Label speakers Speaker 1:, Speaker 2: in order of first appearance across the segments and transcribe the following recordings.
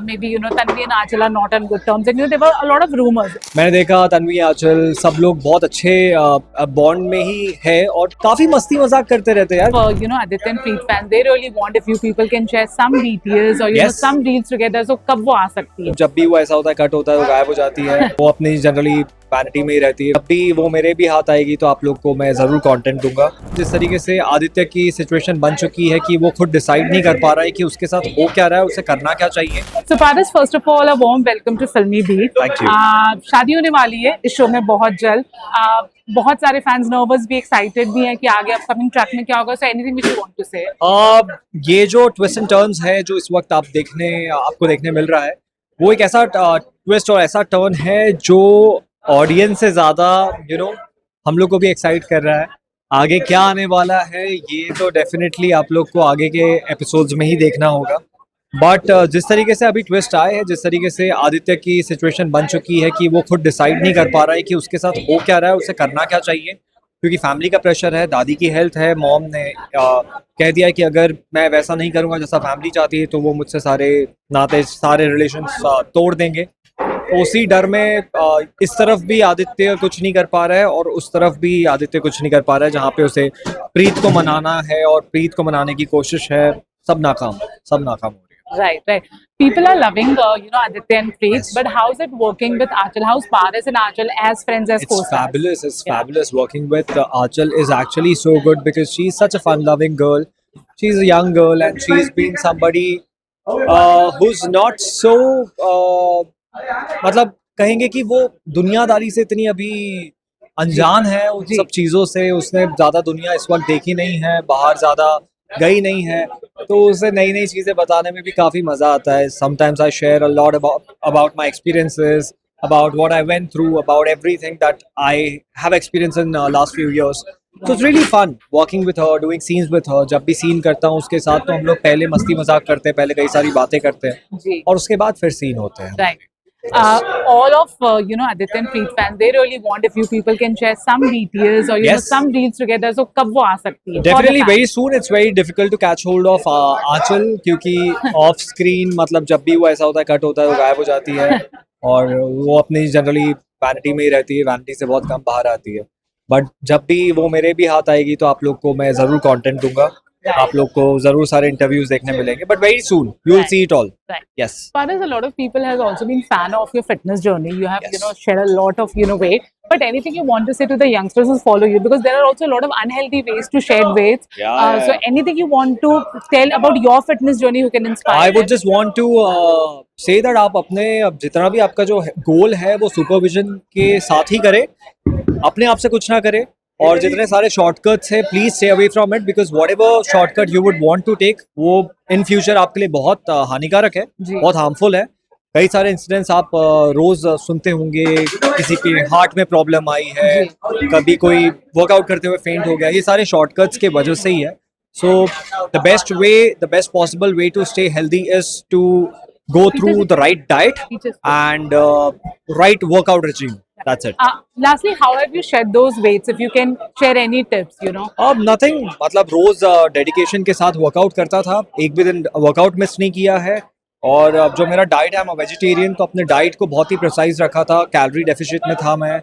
Speaker 1: maybe Tanvi and Aanchal are not on good terms, and there were a lot of rumors.
Speaker 2: मैंने देखा तन्वी आंचल सब लोग बहुत अच्छे बॉन्ड में ही है और काफी मस्ती मजाक करते रहते हैं यार.
Speaker 1: For Aditya and Preet fans, they really want if you people can share some details or
Speaker 2: Yes.
Speaker 1: some reels together. So कब वो आ सकती है?
Speaker 2: जब भी वो ऐसा होता है कट होता है वो गायब हो जाती है. वो अपनी जनरली वैनिटी में ही रहती है. जब भी वो मेरे भी हाथ आएगी तो आप लोग को मैं जरूर कंटेंट दूंगा. जिस तरीके से आदित्य की सिचुएशन बन चुकी है कि वो खुद डिसाइड नहीं कर पा रहा है कि उसके साथ हो क्या रहा है, उसे करना क्या चाहिए.
Speaker 1: So Paras, first of all, a warm welcome to Filmy Beat.
Speaker 2: Thank you.
Speaker 1: शादी होने वाली है इस शो में बहुत जल्द. बहुत सारे फैंस नर्वस भी, एक्साइटेड भी हैं कि आगे अपकमिंग ट्रैक में क्या होगा. So anything which you want to say?
Speaker 2: ये जो ट्विस्ट एंड टर्न्स है जो इस वक्त आपको देखने मिल रहा है, वो एक ऐसा ट्विस्ट और ऐसा टर्न है जो ऑडियंस से ज्यादा हम लोग को भी एक्साइट कर रहा है. आगे क्या आने वाला है ये तो डेफिनेटली आप लोग को आगे के एपिसोड्स में ही देखना होगा. बट जिस तरीके से अभी ट्विस्ट आए हैं, जिस तरीके से आदित्य की सिचुएशन बन चुकी है कि वो खुद डिसाइड नहीं कर पा रहा है कि उसके साथ हो क्या रहा है, उसे करना क्या चाहिए, क्योंकि फैमिली का प्रेशर है, दादी की हेल्थ है. मॉम ने कह दिया कि अगर मैं वैसा नहीं करूँगा जैसा फैमिली चाहती है तो वो मुझसे सारे नाते सारे रिलेशंस तोड़ देंगे. तो उसी डर में इस तरफ भी आदित्य कुछ नहीं कर पा रहा है और उस तरफ भी आदित्य कुछ नहीं कर पा रहा है, जहाँ पे उसे प्रीत को मनाना है और प्रीत को मनाने की कोशिश है. सब नाकाम हो रही है.
Speaker 1: Right. People are loving, Aditya and Preet, yes. But how's it working with Aanchal? How's Paras and Aanchal as friends, as co-stars?
Speaker 2: It's fabulous. It's fabulous. Working with Aanchal is actually so good because she's such a fun-loving girl. She's a young girl and she's been somebody who's not so मतलब कहेंगे कि वो दुनियादारी से इतनी अभी अनजान है, उन सब चीज़ों से उसने ज़्यादा दुनिया इस वक्त देखी नहीं है, बाहर ज़्यादा गई नहीं है, तो उसे नई नई चीज़ें बताने में भी काफ़ी मज़ा आता है. Sometimes I share a lot about my experiences, about what I went through, about everything that I have experienced in last few years. So it's really fun working with her, doing scenes with her. जब भी scene करता हूँ उसके साथ तो हम लोग पहले मस्ती मजाक करते हैं, पहले कई सारी बातें करते हैं और उसके बाद फिर सीन होते हैं.
Speaker 1: Right. All of Aditya and Preet fans, they really want if you people can share some details or
Speaker 2: Yes.
Speaker 1: some reels together. So कब वो आ सकती है?
Speaker 2: Definitely very soon. It's very difficult to catch hold of Aanchal क्योंकि off screen मतलब जब भी वो ऐसा होता है कट होता है वो गायब हो जाती है और वो अपनी जनरली वैनिटी में ही रहती है, वैनिटी से बहुत कम बाहर आती है. बट जब भी वो मेरे भी हाथ आएगी तो आप लोग को मैं जरूर कंटेंट दूंगा. आप लोग को जरूर सारे इंटरव्यूज देखने मिलेंगे. But very soon you will see it all. Yes.
Speaker 1: Paras, a lot of people have also been fan of your fitness journey. You have shared a lot of weight. But anything you want to say to the youngsters who follow you, because there are also a lot of unhealthy ways to shed weight. So anything you want to tell about your fitness journey who can inspire?
Speaker 2: I would just want to say that आप अपने जितना भी आपका जो गोल है वो supervision के साथ ही करें, अपने आप से कुछ ना करें. और जितने सारे शॉर्टकट्स है please stay away from it because whatever shortcut you would want to take वो इन फ्यूचर आपके लिए बहुत हानिकारक है, बहुत हार्मफुल है. कई सारे इंसिडेंट्स आप रोज सुनते होंगे, किसी के हार्ट में प्रॉब्लम आई है, कभी कोई वर्कआउट करते हुए फेंट हो गया. ये सारे शॉर्टकट्स के वजह से ही है. So the best possible way to stay healthy is to go through the right diet and right workout regime. That's it.
Speaker 1: Lastly, how have you shed those weights? If you can share any tips,
Speaker 2: Nothing. मतलब रोज dedication के साथ workout करता था, एक भी दिन workout miss नहीं किया है. और अब जो मेरा डाइट है, मैं वेजिटेरियन, तो अपने डाइट को बहुत ही प्रिसाइज रखा था. कैलोरी डेफिसिट में था, मैं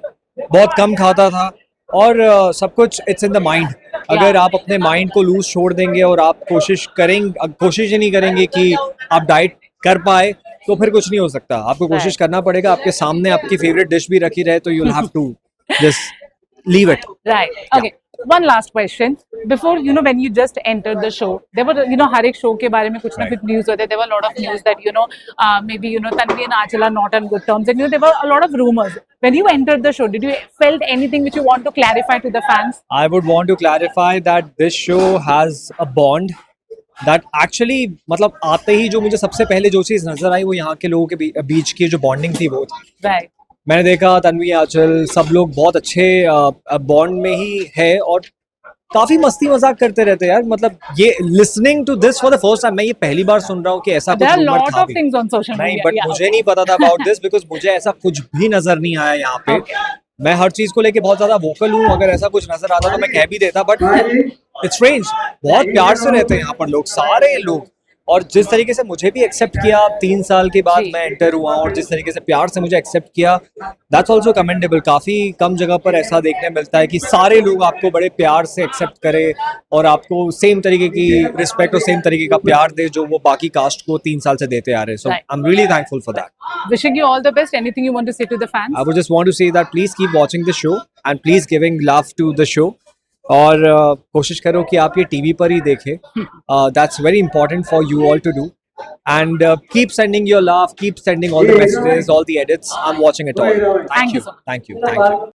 Speaker 2: बहुत कम खाता था और सब कुछ इट्स इन द माइंड. अगर आप अपने माइंड को लूज छोड़ देंगे और आप कोशिश ही नहीं करेंगे कि आप डाइट कर पाए तो फिर कुछ नहीं हो सकता. आपको कोशिश करना पड़ेगा. आपके सामने आपकी फेवरेट डिश भी रखी रहे तो you will have to just leave it.
Speaker 1: Right. Okay, one last question. Before, when you just entered the show, there were, हर एक शो के बारे में कुछ ना कुछ न्यूज होते. There were a lot of news that maybe Tanvi and Aanchal are not on good terms, and there were a lot of rumors. When you entered the show, did you felt anything which you want to clarify to the fans?
Speaker 2: I would want to clarify that this show has a bond that actually मतलब आते ही जो मुझे सबसे पहले जो चीज नजर आई वो यहाँ के लोगों के बीच की जो बॉन्डिंग थी वो थी.
Speaker 1: Right.
Speaker 2: मैंने देखा तन्वी आंचल सब लोग बहुत अच्छे बॉन्ड में ही है और काफी मस्ती मजाक करते रहते हैं यार. मतलब ये listening to this for the first time, मैं ये पहली बार सुन रहा हूँ कि ऐसा कुछ रूमर था भी. नहीं, बट मुझे नहीं पता था अबाउट दिस बिकॉज मुझे ऐसा कुछ भी नजर नहीं आया यहाँ पे. मैं हर चीज को लेके बहुत ज्यादा वोकल हूँ, अगर ऐसा कुछ नजर आता तो मैं कह भी देता. बट इट्स स्ट्रेंज, बहुत प्यार से रहते हैं यहाँ पर लोग, सारे लोग. और जिस तरीके से मुझे भी एक्सेप्ट किया 3 साल के बाद
Speaker 1: जी।
Speaker 2: मैं एंटर हुआ, और जिस तरीके से प्यार से मुझे एक्सेप्ट किया, दैट्स ऑल्सो कमेंडेबल। काफ़ी कम जगह पर ऐसा देखने मिलता है कि सारे लोग आपको बड़े प्यार से एक्सेप्ट करें और आपको सेम तरीके की रिस्पेक्ट और सेम तरीके का प्यार दे जो वो बाकी कास्ट को 3 साल से देते आ रहे हैं। सो
Speaker 1: Right.
Speaker 2: I am really thankful for that.
Speaker 1: Wishing you all the best. Anything you want to say to the fans?
Speaker 2: I would just want to say that please keep watching the show and please giving love to the show. और कोशिश करो कि आप ये TV पर ही देखें. That's very important for you all to do. And keep sending your love, keep sending all the messages, all the edits. I'm watching it all.
Speaker 1: Thank you so much.
Speaker 2: Thank you. Thank you.